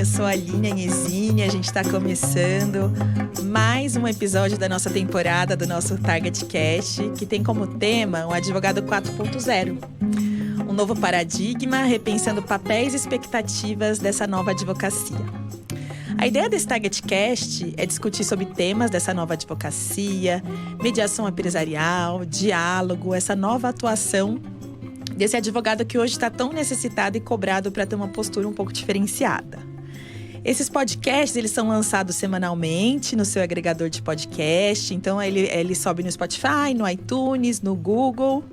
eu sou a Aline Agnezini, a gente está começando mais um episódio da nossa temporada do nosso Target Cast, que tem como tema um advogado 4.0. Um novo paradigma, repensando papéis e expectativas dessa nova advocacia. A ideia desse Target Cast é discutir sobre temas dessa nova advocacia, mediação empresarial, diálogo, essa nova atuação desse advogado que hoje está tão necessitado e cobrado para ter uma postura um pouco diferenciada. Esses podcasts, eles são lançados semanalmente no seu agregador de podcast. Então, ele sobe no Spotify, no iTunes, no Google.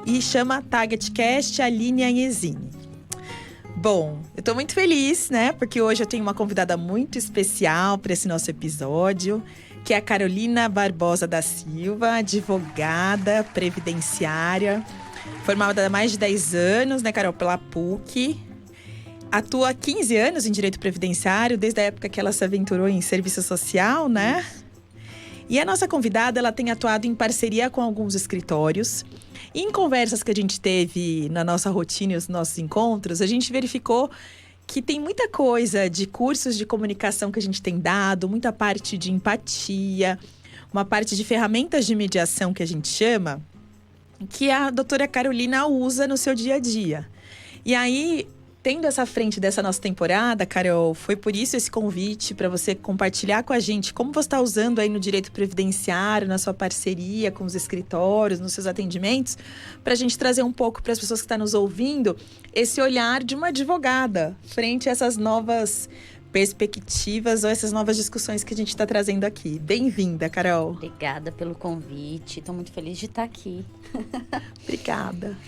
E chama Target Cast Aline Agnezini. Bom, eu tô muito feliz, né? Porque hoje eu tenho uma convidada muito especial para esse nosso episódio, que é a Carolina Barbosa da Silva, advogada previdenciária, formada há mais de 10 anos, né, Carol, pela PUC. Atua há 15 anos em direito previdenciário, desde a época que ela se aventurou em serviço social, né? E a nossa convidada, ela tem atuado em parceria com alguns escritórios. E em conversas que a gente teve na nossa rotina e os nossos encontros, a gente verificou que tem muita coisa de cursos de comunicação que a gente tem dado, muita parte de empatia, uma parte de ferramentas de mediação que a gente chama, que a doutora Carolina usa no seu dia a dia. E aí, tendo essa frente dessa nossa temporada, Carol, foi por isso esse convite para você compartilhar com a gente como você está usando aí no direito previdenciário, na sua parceria com os escritórios, nos seus atendimentos, para a gente trazer um pouco para as pessoas que estão nos ouvindo esse olhar de uma advogada frente a essas novas perspectivas ou essas novas discussões que a gente está trazendo aqui. Bem-vinda, Carol. Obrigada pelo convite, estou muito feliz de estar aqui. Obrigada.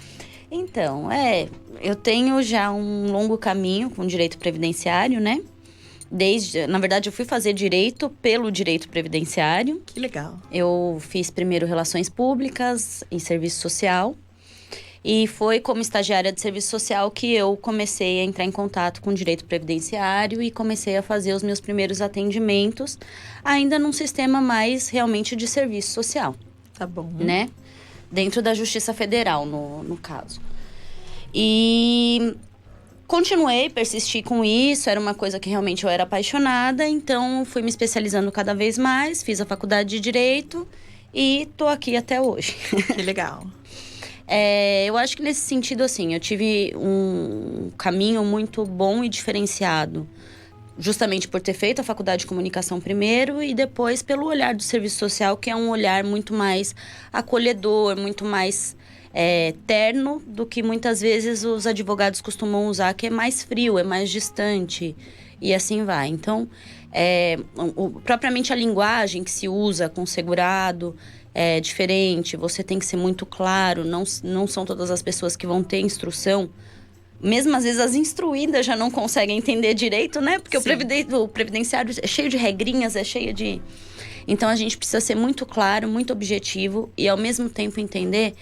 Então, eu tenho já um longo caminho com direito previdenciário, né? Na verdade, eu fui fazer direito pelo direito previdenciário. Que legal. Eu fiz primeiro relações públicas em serviço social. E foi como estagiária de serviço social que eu comecei a entrar em contato com o direito previdenciário e comecei a fazer os meus primeiros atendimentos, ainda num sistema mais realmente de serviço social. Tá bom. Né? Dentro da Justiça Federal, no caso. E continuei, persisti com isso, era uma coisa que realmente eu era apaixonada, então fui me especializando cada vez mais, fiz a faculdade de Direito e tô aqui até hoje. Que legal. Eu acho que nesse sentido, assim, eu tive um caminho muito bom e diferenciado, justamente por ter feito a faculdade de comunicação primeiro e depois pelo olhar do serviço social, que é um olhar muito mais acolhedor, muito mais terno do que muitas vezes os advogados costumam usar, que é mais frio, é mais distante e assim vai. Então, propriamente a linguagem que se usa com segurado é diferente, você tem que ser muito claro, não são todas as pessoas que vão ter instrução. Mesmo às vezes as instruídas já não conseguem entender direito, né? Porque o previdenciário é cheio de regrinhas, é cheio de... Então a gente precisa ser muito claro, muito objetivo e ao mesmo tempo entender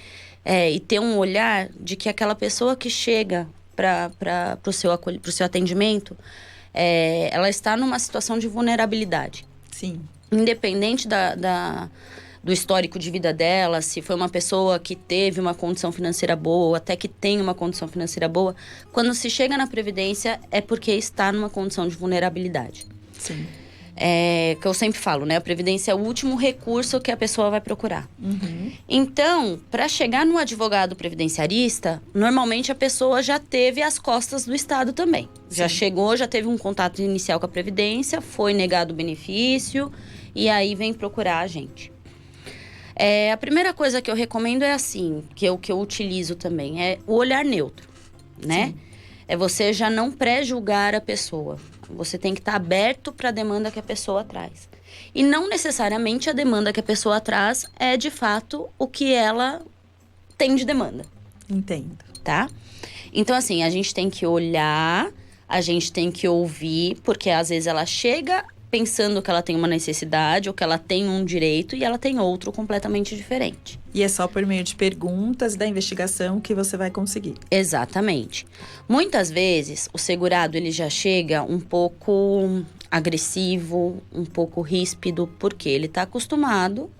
e ter um olhar de que aquela pessoa que chega para o seu atendimento, ela está numa situação de vulnerabilidade. Sim. Independente do histórico de vida dela, se foi uma pessoa que teve uma condição financeira boa, até que tem uma condição financeira boa, quando se chega na Previdência é porque está numa condição de vulnerabilidade. Sim. Que eu sempre falo, né? A Previdência é o último recurso que a pessoa vai procurar. Uhum. Então, para chegar no advogado previdenciarista, normalmente a pessoa já teve as costas do Estado também. Sim. Já chegou, já teve um contato inicial com a Previdência, foi negado o benefício e aí vem procurar a gente. A primeira coisa que eu recomendo é assim, que eu utilizo também, é o olhar neutro, né? Sim. É você já não pré-julgar a pessoa. Você tem que estar aberto para a demanda que a pessoa traz. E não necessariamente a demanda que a pessoa traz é, de fato, o que ela tem de demanda. Entendo. Tá? Então, assim, a gente tem que olhar, a gente tem que ouvir, porque às vezes ela chega pensando que ela tem uma necessidade ou que ela tem um direito e ela tem outro completamente diferente. E é só por meio de perguntas da investigação que você vai conseguir. Exatamente. Muitas vezes o segurado ele já chega um pouco agressivo, um pouco ríspido, porque ele está acostumado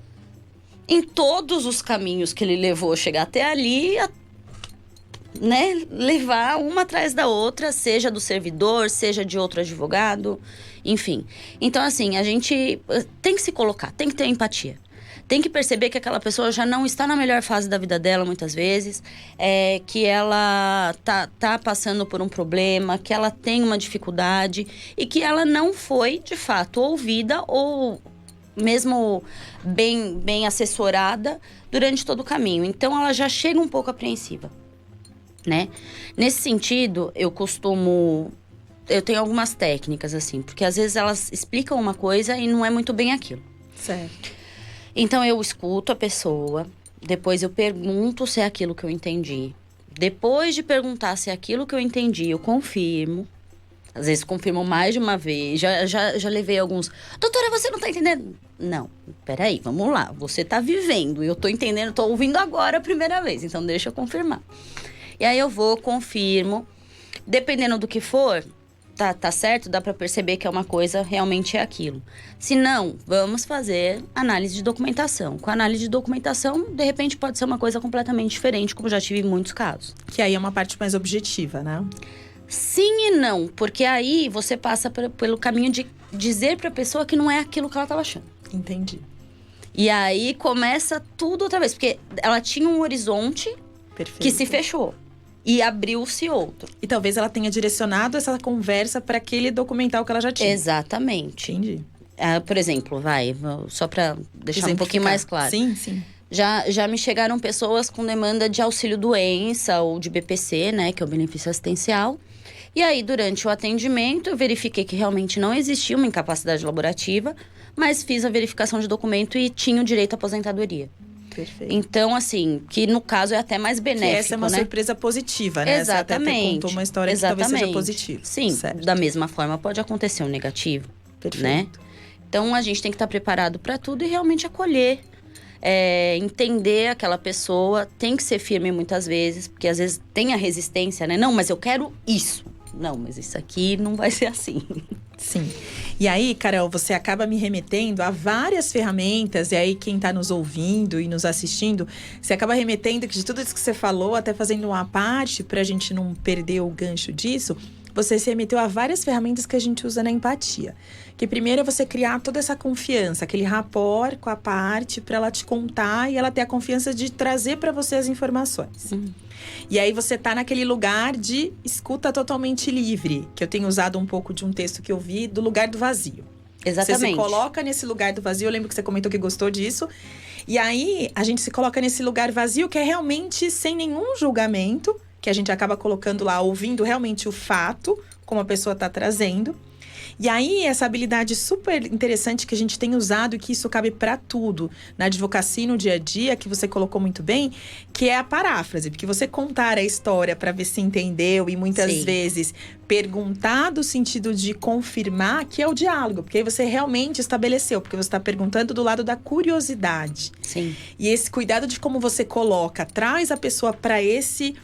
em todos os caminhos que ele levou chegar até ali né, levar uma atrás da outra, seja do servidor, seja de outro advogado, enfim. Então, assim, a gente tem que se colocar, tem que ter empatia. Tem que perceber que aquela pessoa já não está na melhor fase da vida dela, muitas vezes. Que ela tá passando por um problema, que ela tem uma dificuldade. E que ela não foi, de fato, ouvida ou mesmo bem assessorada durante todo o caminho. Então, ela já chega um pouco apreensiva, né? Nesse sentido, eu tenho algumas técnicas, assim. Porque às vezes elas explicam uma coisa e não é muito bem aquilo. Certo. Então, eu escuto a pessoa, depois eu pergunto se é aquilo que eu entendi. Depois de perguntar se é aquilo que eu entendi, eu confirmo. Às vezes, confirmo mais de uma vez. Já levei alguns... Doutora, você não tá entendendo? Não, peraí, vamos lá. Você tá vivendo e eu tô entendendo, tô ouvindo agora a primeira vez. Então, deixa eu confirmar. E aí, eu vou, confirmo. Dependendo do que for... Tá certo, dá para perceber que é uma coisa, realmente é aquilo. Se não, vamos fazer análise de documentação. Com a análise de documentação, de repente pode ser uma coisa completamente diferente, como já tive em muitos casos. Que aí é uma parte mais objetiva, né? Sim e não, porque aí você passa pelo caminho de dizer para a pessoa que não é aquilo que ela estava achando. Entendi. E aí começa tudo outra vez, porque ela tinha um horizonte que se fechou. E abriu-se outro. E talvez ela tenha direcionado essa conversa para aquele documental que ela já tinha. Exatamente. Entendi. Por exemplo, só para deixar um pouquinho mais claro. Sim. Já me chegaram pessoas com demanda de auxílio-doença ou de BPC, né? Que é o benefício assistencial. E aí, durante o atendimento, eu verifiquei que realmente não existia uma incapacidade laborativa, mas fiz a verificação de documento e tinha o direito à aposentadoria. Perfeito. Então, assim, que no caso é até mais benéfico, que essa é uma surpresa positiva, né? Exatamente. Você até contou uma história que talvez seja positiva. Sim, certo. Da mesma forma pode acontecer um negativo, Perfeito. Né? Então, a gente tem que estar preparado para tudo e realmente acolher. Entender aquela pessoa, tem que ser firme muitas vezes, porque às vezes tem a resistência, né? Não, mas eu quero isso. Não, mas isso aqui não vai ser assim. Sim. E aí, Carol, você acaba me remetendo a várias ferramentas, e aí quem está nos ouvindo e nos assistindo, você acaba remetendo que de tudo isso que você falou, até fazendo uma parte, para a gente não perder o gancho disso, você se remeteu a várias ferramentas que a gente usa na empatia. Que primeiro é você criar toda essa confiança, aquele rapport com a parte, para ela te contar e ela ter a confiança de trazer para você as informações. E aí você tá naquele lugar de escuta totalmente livre, que eu tenho usado um pouco de um texto que eu vi, do lugar do vazio. Exatamente. Você se coloca nesse lugar do vazio, eu lembro que você comentou que gostou disso. E aí, a gente se coloca nesse lugar vazio, que é realmente sem nenhum julgamento, que a gente acaba colocando lá, ouvindo realmente o fato, como a pessoa tá trazendo. E aí, essa habilidade super interessante que a gente tem usado e que isso cabe para tudo, na advocacia e no dia a dia, que você colocou muito bem, que é a paráfrase. Porque você contar a história para ver se entendeu e muitas vezes perguntar do sentido de confirmar, que é o diálogo. Porque aí você realmente estabeleceu, porque você está perguntando do lado da curiosidade. Sim. E esse cuidado de como você coloca, traz a pessoa para esse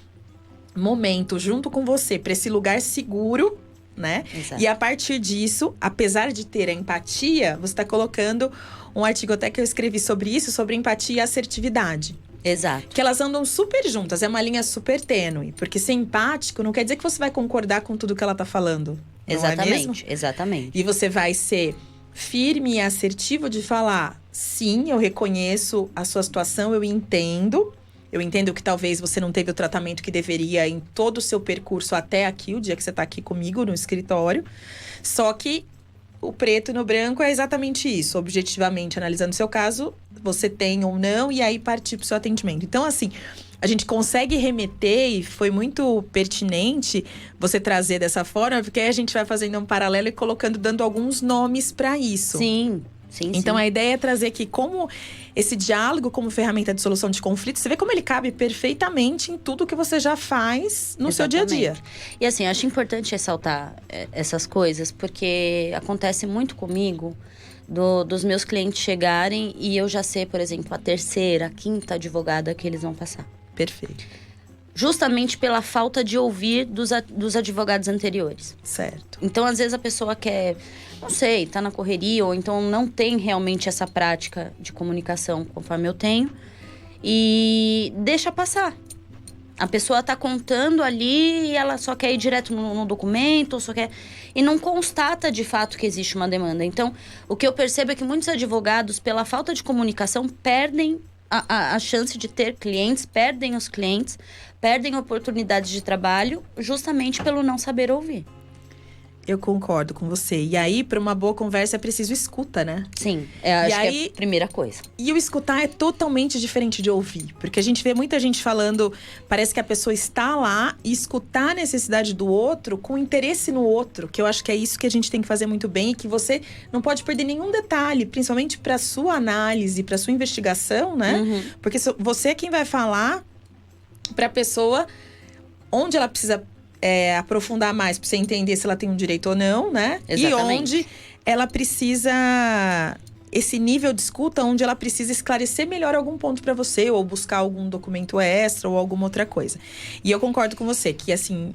momento, junto com você, para esse lugar seguro, né? Exato. E a partir disso, apesar de ter a empatia, você está colocando um artigo até que eu escrevi sobre isso, sobre empatia e assertividade. Exato. Que elas andam super juntas, é uma linha super tênue. Porque ser empático não quer dizer que você vai concordar com tudo que ela tá falando. Exatamente, não é mesmo? Exatamente. E você vai ser firme e assertivo de falar, sim, eu reconheço a sua situação, eu entendo. Eu entendo que talvez você não teve o tratamento que deveria em todo o seu percurso até aqui, o dia que você está aqui comigo no escritório. Só que o preto no branco é exatamente isso. Objetivamente, analisando o seu caso, você tem ou não, e aí partir para o seu atendimento. Então, assim, a gente consegue remeter, e foi muito pertinente você trazer dessa forma, porque aí a gente vai fazendo um paralelo e colocando, dando alguns nomes para isso. Sim. Então, a ideia é trazer aqui como esse diálogo como ferramenta de solução de conflitos, você vê como ele cabe perfeitamente em tudo que você já faz no seu dia a dia. E assim, acho importante ressaltar essas coisas, porque acontece muito comigo dos meus clientes chegarem e eu já sei, por exemplo, a terceira, a quinta advogada que eles vão passar. Perfeito. Justamente pela falta de ouvir dos advogados anteriores. Certo. Então, às vezes, a pessoa quer, não sei, tá na correria, ou então não tem realmente essa prática de comunicação conforme eu tenho, e deixa passar. A pessoa tá contando ali e ela só quer ir direto no documento, só quer... E não constata de fato que existe uma demanda. Então, o que eu percebo é que muitos advogados, pela falta de comunicação, perdem a chance de ter clientes, perdem os clientes, perdem oportunidades de trabalho, justamente pelo não saber ouvir. Eu concordo com você. E aí, para uma boa conversa, é preciso escuta, né? Sim, acho que é a primeira coisa. E o escutar é totalmente diferente de ouvir. Porque a gente vê muita gente falando, parece que a pessoa está lá e escutar a necessidade do outro com interesse no outro. Que eu acho que é isso que a gente tem que fazer muito bem e que você não pode perder nenhum detalhe, principalmente para sua análise, para sua investigação, né? Uhum. Porque você é quem vai falar para a pessoa onde ela precisa aprofundar mais para você entender se ela tem um direito ou não, né? Exatamente. E onde ela precisa... Esse nível de escuta onde ela precisa esclarecer melhor algum ponto para você, ou buscar algum documento extra, ou alguma outra coisa. E eu concordo com você que, assim,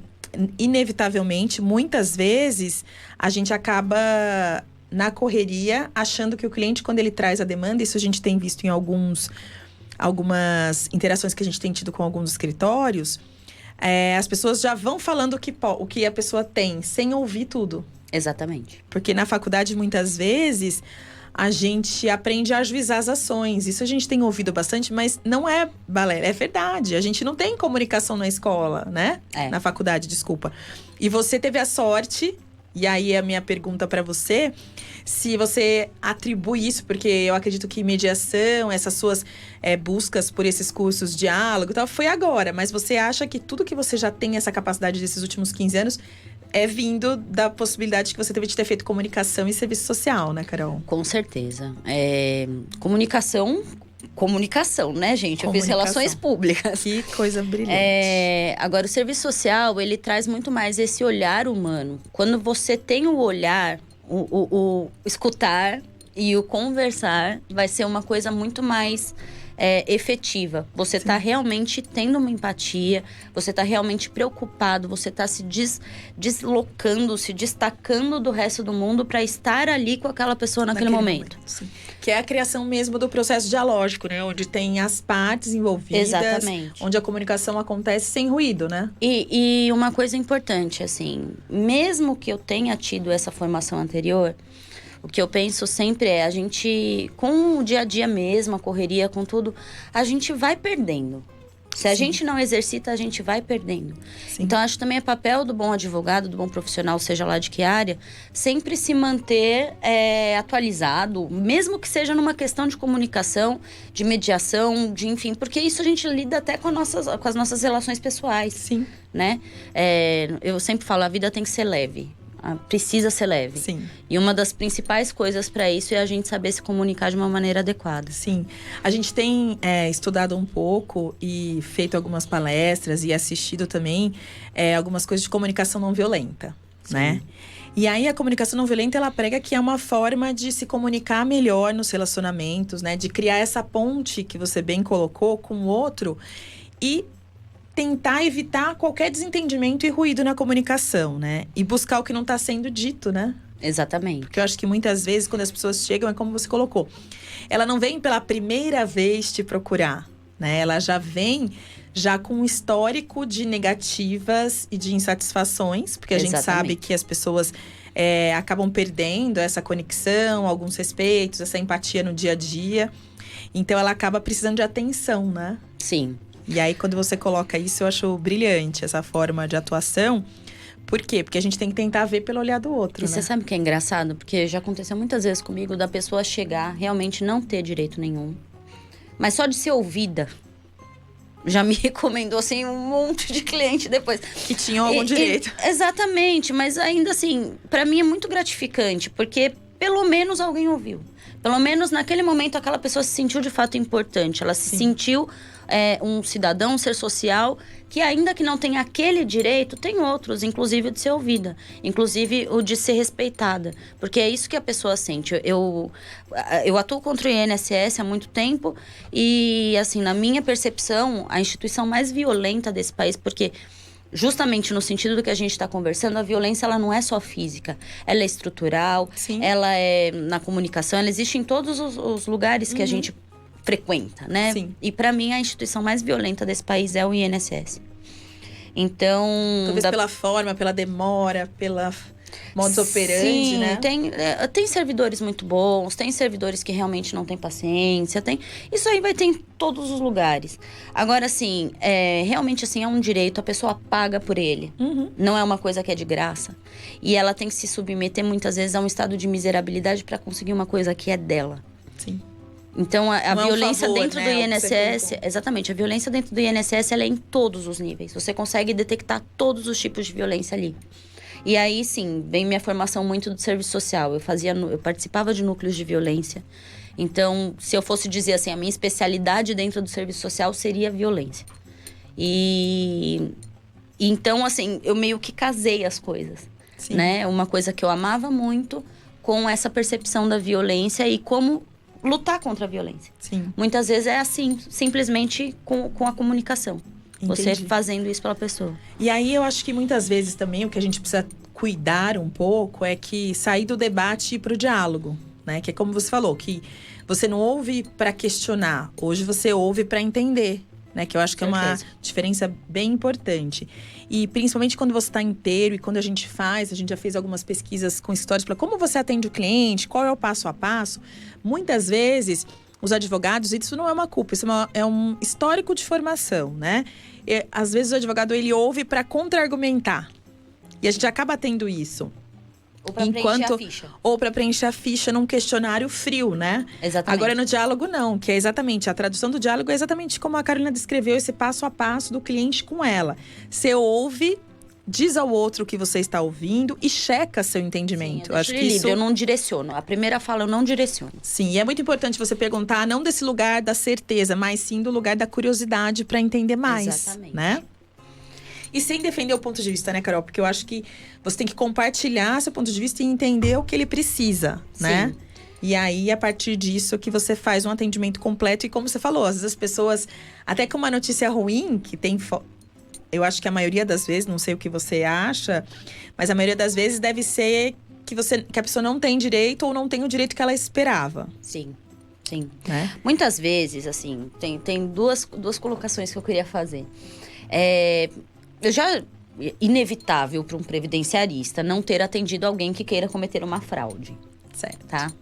inevitavelmente, muitas vezes, a gente acaba na correria, achando que o cliente, quando ele traz a demanda, isso a gente tem visto em algumas interações que a gente tem tido com alguns escritórios, as pessoas já vão falando o que a pessoa tem, sem ouvir tudo. Exatamente. Porque na faculdade, muitas vezes, a gente aprende a ajuizar as ações. Isso a gente tem ouvido bastante, mas não é balela, é verdade. A gente não tem comunicação na escola, né? Na faculdade, desculpa. E você teve a sorte, e aí a minha pergunta para você, se você atribui isso, porque eu acredito que mediação, essas suas buscas por esses cursos, diálogo e tal, foi agora. Mas você acha que tudo que você já tem essa capacidade desses últimos 15 anos é vindo da possibilidade que você teve de ter feito comunicação e serviço social, né, Carol? Com certeza. Comunicação, né, gente? Eu fiz relações públicas. Que coisa brilhante. Agora, o serviço social, ele traz muito mais esse olhar humano. Quando você tem o olhar, o escutar e o conversar, vai ser uma coisa muito mais efetiva. Você está realmente tendo uma empatia, você está realmente preocupado, você está se deslocando, se destacando do resto do mundo para estar ali com aquela pessoa naquele momento. Sim. Que é a criação mesmo do processo dialógico, né? Onde tem as partes envolvidas. Exatamente. Onde a comunicação acontece sem ruído, né? E uma coisa importante, assim, mesmo que eu tenha tido essa formação anterior, o que eu penso sempre a gente, com o dia a dia mesmo, a correria, com tudo, a gente vai perdendo. Se a gente não exercita, a gente vai perdendo. Sim. Então, acho que também é papel do bom advogado, do bom profissional, seja lá de que área, sempre se manter atualizado, mesmo que seja numa questão de comunicação, de mediação, de enfim, porque isso a gente lida até com as nossas relações pessoais. Sim. Né? Eu sempre falo, a vida tem que ser leve. Precisa ser leve. Sim. E uma das principais coisas para isso é a gente saber se comunicar de uma maneira adequada. Sim. A gente tem estudado um pouco e feito algumas palestras e assistido também algumas coisas de comunicação não violenta, né? E aí a comunicação não violenta, ela prega que é uma forma de se comunicar melhor nos relacionamentos, né? De criar essa ponte que você bem colocou com o outro e tentar evitar qualquer desentendimento e ruído na comunicação, né? E buscar o que não está sendo dito, né? Exatamente. Porque eu acho que muitas vezes, quando as pessoas chegam, é como você colocou. Ela não vem pela primeira vez te procurar, né? Ela já vem com um histórico de negativas e de insatisfações. Porque a gente sabe que as pessoas acabam perdendo essa conexão, alguns respeitos, essa empatia no dia a dia. Então, ela acaba precisando de atenção, né? Sim. E aí, quando você coloca isso, eu acho brilhante essa forma de atuação. Por quê? Porque a gente tem que tentar ver pelo olhar do outro, E né? você sabe o que é engraçado? Porque já aconteceu muitas vezes comigo da pessoa chegar, realmente não ter direito nenhum. Mas só de ser ouvida, já me recomendou, assim, um monte de cliente depois. Que tinham algum direito. Exatamente, mas ainda assim, pra mim é muito gratificante. Porque pelo menos alguém ouviu. Pelo menos naquele momento aquela pessoa se sentiu de fato importante. Ela se sentiu um cidadão, um ser social, que ainda que não tenha aquele direito, tem outros, inclusive o de ser ouvida. Inclusive o de ser respeitada. Porque é isso que a pessoa sente. Eu atuo contra o INSS há muito tempo e, assim, na minha percepção, a instituição mais violenta desse país, porque justamente no sentido do que a gente está conversando, a violência ela não é só física, ela é estrutural, ela é na comunicação, ela existe em todos os lugares que a gente frequenta, né? Sim. E para mim a instituição mais violenta desse país é o INSS. Então... Talvez pela forma, pela demora, pela modus operandi, Sim, né? Tem servidores muito bons, tem servidores que realmente não têm paciência, isso aí vai ter em todos os lugares. Agora, assim, realmente assim, é um direito, a pessoa paga por ele. Uhum. Não é uma coisa que é de graça. E ela tem que se submeter muitas vezes a um estado de miserabilidade para conseguir uma coisa que é dela. Sim. Então, a violência favor, dentro do INSS... Exatamente, a violência dentro do INSS, ela é em todos os níveis. Você consegue detectar todos os tipos de violência ali. E aí, sim, vem minha formação muito do serviço social. Eu participava de núcleos de violência. Então, se eu fosse dizer assim, a minha especialidade dentro do serviço social seria violência. Então, assim, eu meio que casei as coisas. Sim. Né? Uma coisa que eu amava muito com essa percepção da violência e como lutar contra a violência. Sim. Muitas vezes é assim, simplesmente com a comunicação. Entendi. Você fazendo isso pela pessoa. E aí eu acho que muitas vezes também o que a gente precisa cuidar um pouco é que sair do debate e ir pro diálogo, né? Que é como você falou, que você não ouve para questionar, hoje você ouve para entender, né? Que eu acho que é uma diferença bem importante. E principalmente quando você está inteiro e quando a gente já fez algumas pesquisas com histórias para como você atende o cliente, qual é o passo a passo. Muitas vezes os advogados, isso não é uma culpa, isso é um histórico de formação, né? E, às vezes o advogado ele ouve para contra-argumentar. E a gente acaba tendo isso. Ou para preencher a ficha. Ou para preencher a ficha num questionário frio, né? Exatamente. Agora no diálogo não, que é exatamente, a tradução do diálogo é exatamente como a Carolina descreveu, esse passo a passo do cliente com ela. Você ouve, diz ao outro o que você está ouvindo e checa seu entendimento. Sim, eu acho que livre, eu não direciono. A primeira fala eu não direciono. Sim, e é muito importante você perguntar, não desse lugar da certeza, mas sim do lugar da curiosidade para entender mais. Exatamente. Né? E sem defender o ponto de vista, né, Carol? Porque eu acho que você tem que compartilhar seu ponto de vista e entender o que ele precisa, né? E aí, a partir disso, que você faz um atendimento completo. E como você falou, às vezes as pessoas, até com uma notícia ruim, que tem... Eu acho que a maioria das vezes, não sei o que você acha, mas a maioria das vezes deve ser que a pessoa não tem direito ou não tem o direito que ela esperava. Sim, sim. Né? Muitas vezes, assim, tem duas colocações que eu queria fazer. Eu já... inevitável para um previdenciarista não ter atendido alguém que queira cometer uma fraude. Certo. Tá?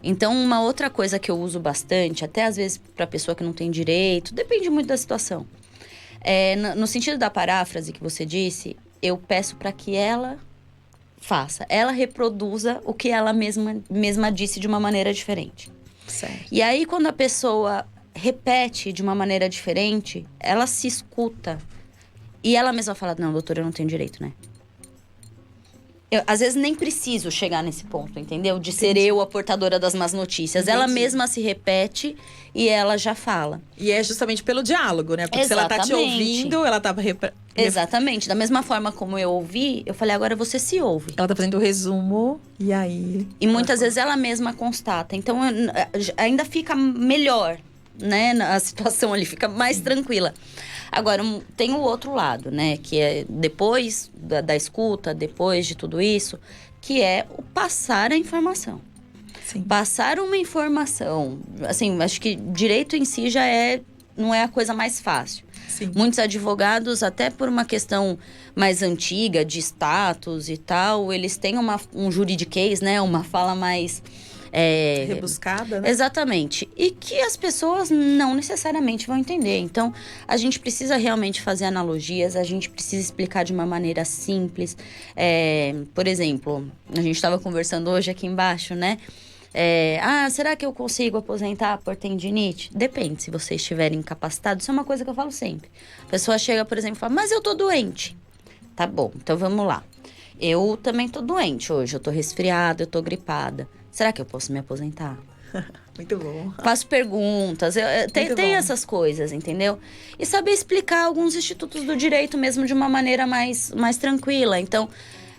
Então, uma outra coisa que eu uso bastante, até às vezes para pessoa que não tem direito, depende muito da situação. No sentido da paráfrase que você disse, eu peço para que ela faça. Ela reproduza o que ela mesma disse de uma maneira diferente. Certo. E aí, quando a pessoa repete de uma maneira diferente, ela se escuta. E ela mesma fala, não, doutora, eu não tenho direito, né? Eu, às vezes, nem preciso chegar nesse ponto, entendeu? De ser eu a portadora das más notícias. Entendi. Ela mesma se repete e ela já fala. E é justamente pelo diálogo, né? Porque Exatamente. se ela tá te ouvindo, ela tá... Exatamente. Da mesma forma como eu ouvi, eu falei, agora você se ouve. Ela tá fazendo o resumo e aí... E muitas vezes ela mesma constata. Então, ainda fica melhor, né? A situação ali fica mais tranquila. Agora, tem o outro lado, né? Que é depois da escuta, depois de tudo isso, que é o passar a informação. Sim. Passar uma informação, assim, acho que direito em si não é a coisa mais fácil. Sim. Muitos advogados, até por uma questão mais antiga, de status e tal, eles têm um juridiquês, né? Uma fala mais... rebuscada, né? Exatamente. E que as pessoas não necessariamente vão entender. Então, a gente precisa realmente fazer analogias, a gente precisa explicar de uma maneira simples. Por exemplo, a gente estava conversando hoje aqui embaixo, né? Será que eu consigo aposentar por tendinite? Depende, se você estiver incapacitado. Isso é uma coisa que eu falo sempre. A pessoa chega, por exemplo, e fala, mas eu tô doente. Tá bom, então vamos lá. Eu também tô doente hoje, eu tô resfriada, eu tô gripada. Será que eu posso me aposentar? Muito bom. Faço perguntas, tem essas coisas, entendeu? E saber explicar alguns institutos do direito mesmo de uma maneira mais tranquila. Então,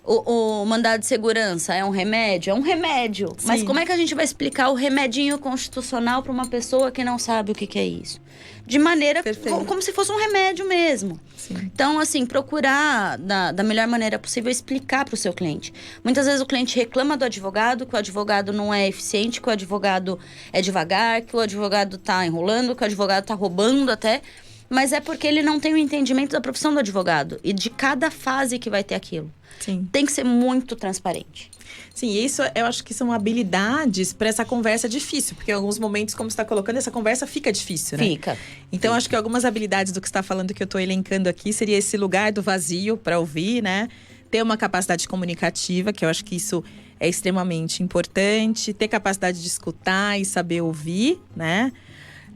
o mandado de segurança é um remédio? É um remédio. Sim. Mas como é que a gente vai explicar o remedinho constitucional para uma pessoa que não sabe o que é isso? De maneira como se fosse um remédio mesmo. Sim. Então, assim, procurar da melhor maneira possível explicar para o seu cliente. Muitas vezes o cliente reclama do advogado, que o advogado não é eficiente, que o advogado é devagar, que o advogado está enrolando, que o advogado está roubando até. mas é porque ele não tem o entendimento da profissão do advogado e de cada fase que vai ter aquilo. Sim. Tem que ser muito transparente. Sim, isso eu acho que são habilidades para essa conversa difícil. Porque em alguns momentos, como você está colocando, essa conversa fica difícil, né? Fica. Então, acho que algumas habilidades do que você está falando, que eu estou elencando aqui, seria esse lugar do vazio para ouvir, né? Ter uma capacidade comunicativa, que eu acho que isso é extremamente importante. Ter capacidade de escutar e saber ouvir, né?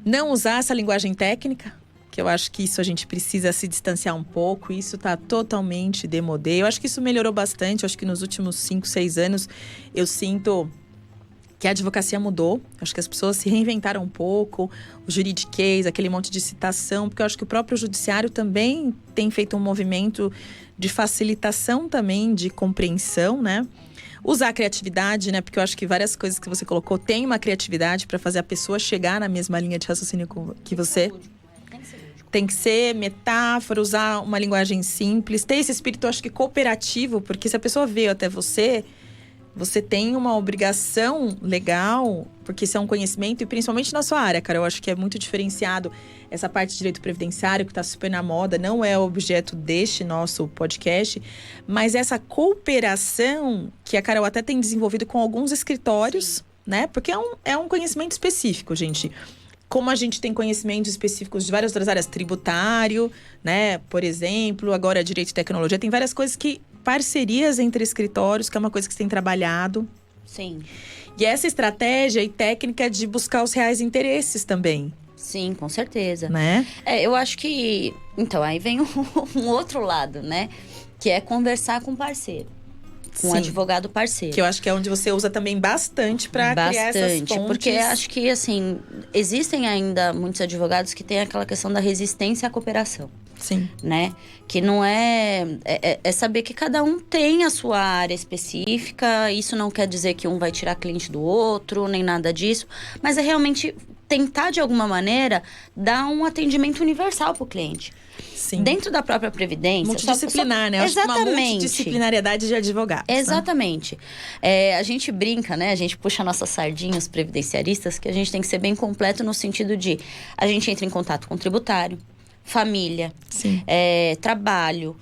Não usar essa linguagem técnica, que eu acho que isso a gente precisa se distanciar um pouco. Isso está totalmente démodé. Eu acho que isso melhorou bastante. Eu acho que nos últimos 5, 6 anos eu sinto que a advocacia mudou. Eu acho que as pessoas se reinventaram um pouco. O juridiquês, aquele monte de citação. Porque eu acho que o próprio judiciário também tem feito um movimento de facilitação também, de compreensão, né? Usar a criatividade, né? Porque eu acho que várias coisas que você colocou tem uma criatividade para fazer a pessoa chegar na mesma linha de raciocínio que você. Tem que ser metáfora, usar uma linguagem simples. Ter esse espírito, eu acho que cooperativo. Porque se a pessoa veio até você, você tem uma obrigação legal. Porque isso é um conhecimento. E principalmente na sua área, cara. Eu acho que é muito diferenciado essa parte de direito previdenciário, que está super na moda. Não é o objeto deste nosso podcast. Mas essa cooperação que a Carol até tem desenvolvido com alguns escritórios, né? Porque é um conhecimento específico, gente. Como a gente tem conhecimentos específicos de várias outras áreas, tributário, né? Por exemplo, agora direito e tecnologia. Tem várias coisas que… Parcerias entre escritórios, que é uma coisa que você tem trabalhado. Sim. E essa estratégia e técnica de buscar os reais interesses também. Sim, com certeza. Né? Eu acho que… Então, aí vem um outro lado, né? Que é conversar com o parceiro. Com um advogado parceiro. Que eu acho que é onde você usa também bastante para criar essas pontes. Porque acho que, assim, existem ainda muitos advogados que têm aquela questão da resistência à cooperação. Sim. Né? Que não é saber que cada um tem a sua área específica. Isso não quer dizer que um vai tirar cliente do outro, nem nada disso. Mas é realmente tentar, de alguma maneira, dar um atendimento universal para o cliente. Sim. Dentro da própria Previdência. Multidisciplinar, né? Exatamente. Uma multidisciplinariedade de advogados. Exatamente. Né? A gente brinca, né? A gente puxa nossas sardinhas previdenciaristas, que a gente tem que ser bem completo no sentido de… A gente entra em contato com o tributário, família, trabalho.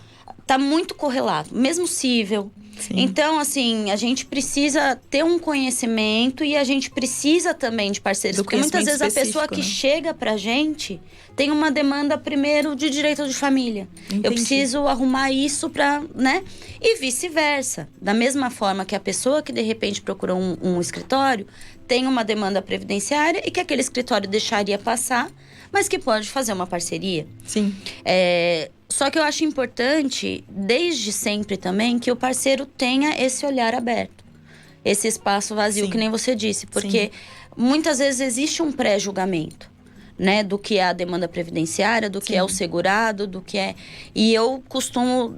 Tá muito correlato. Mesmo cível. Sim. Então, assim, a gente precisa ter um conhecimento e a gente precisa também de parceiros. Porque muitas vezes a pessoa que chega pra gente tem uma demanda primeiro de direito de família. Entendi. Eu preciso arrumar isso pra, né? E vice-versa. Da mesma forma que a pessoa que de repente procura um escritório tem uma demanda previdenciária e que aquele escritório deixaria passar, mas que pode fazer uma parceria. Sim. Só que eu acho importante, desde sempre também, que o parceiro tenha esse olhar aberto. Esse espaço vazio, Sim. que nem você disse. Porque muitas vezes existe um pré-julgamento, né? Do que é a demanda previdenciária, do que Sim. é o segurado, do que é… E eu costumo,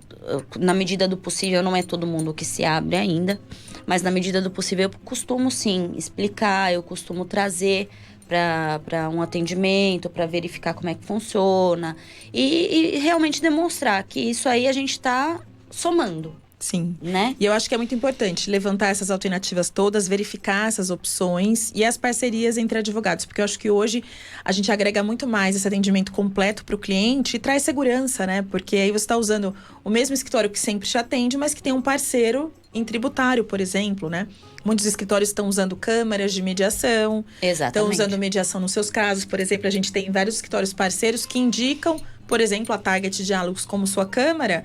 na medida do possível, não é todo mundo que se abre ainda, mas na medida do possível eu costumo sim explicar, eu costumo trazer para um atendimento, para verificar como é que funciona e realmente demonstrar que isso aí a gente está somando. Sim. Né? E eu acho que é muito importante levantar essas alternativas todas, verificar essas opções e as parcerias entre advogados. Porque eu acho que hoje a gente agrega muito mais esse atendimento completo para o cliente e traz segurança, né? Porque aí você está usando o mesmo escritório que sempre te atende, mas que tem um parceiro em tributário, por exemplo, né? Muitos escritórios estão usando câmaras de mediação. Exatamente. Estão usando mediação nos seus casos. Por exemplo, a gente tem vários escritórios parceiros que indicam, por exemplo, a Target Diálogos como sua câmara.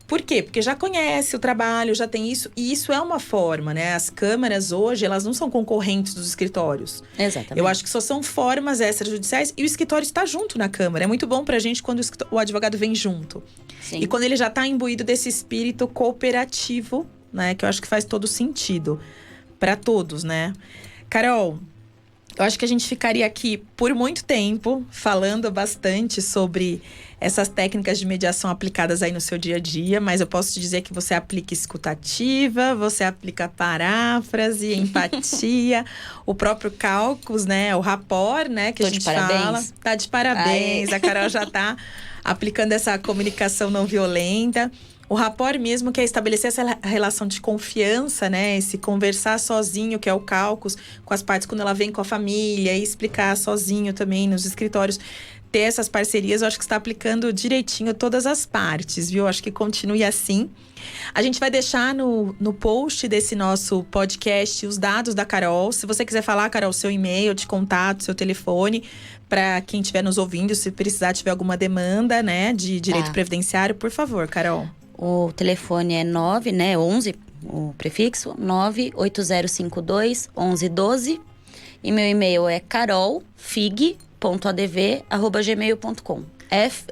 Por quê? Porque já conhece o trabalho, já tem isso. E isso é uma forma, né? As câmaras hoje, elas não são concorrentes dos escritórios. Exatamente. Eu acho que só são formas extrajudiciais e o escritório está junto na câmara. É muito bom pra gente quando o advogado vem junto. Sim. E quando ele já está imbuído desse espírito cooperativo, né? Que eu acho que faz todo sentido para todos, né? Carol, eu acho que a gente ficaria aqui por muito tempo falando bastante sobre essas técnicas de mediação aplicadas aí no seu dia a dia, mas eu posso te dizer que você aplica escutativa, você aplica paráfrase, empatia, o próprio cálculos, né? O rapport, né? Que a gente fala. Tá de parabéns. Aê. A Carol já tá aplicando essa comunicação não violenta. O rapport mesmo, que é estabelecer essa relação de confiança, né? Esse conversar sozinho, que é o cálculos, com as partes quando ela vem com a família, e explicar sozinho também nos escritórios. ter essas parcerias, eu acho que está aplicando direitinho todas as partes, viu? Acho que continue assim. A gente vai deixar no post desse nosso podcast os dados da Carol. Se você quiser falar, Carol, seu e-mail de contato, seu telefone, para quem estiver nos ouvindo, se precisar, tiver alguma demanda, né, de direito previdenciário, por favor, Carol. O telefone é 11, o prefixo, 98052-1112. E meu e-mail é carolfig.adv@gmail.com.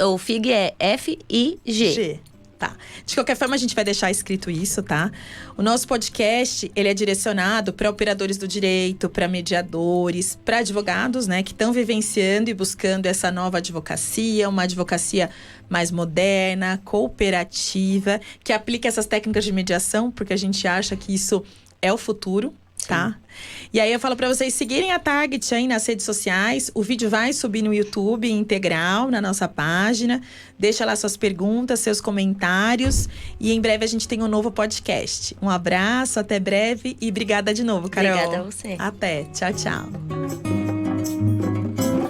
O FIG é F-I-G. Tá. De qualquer forma, a gente vai deixar escrito isso, tá? O nosso podcast, ele é direcionado para operadores do direito, para mediadores, para advogados, né? Que estão vivenciando e buscando essa nova advocacia, uma advocacia mais moderna, cooperativa, que aplica essas técnicas de mediação, porque a gente acha que isso é o futuro. Tá? E aí eu falo para vocês seguirem a Target aí nas redes sociais. O vídeo vai subir no YouTube integral, na nossa página. Deixa lá suas perguntas, seus comentários. E em breve a gente tem um novo podcast. Um abraço, até breve e obrigada de novo, Carol. Obrigada a você. Até. Tchau, tchau.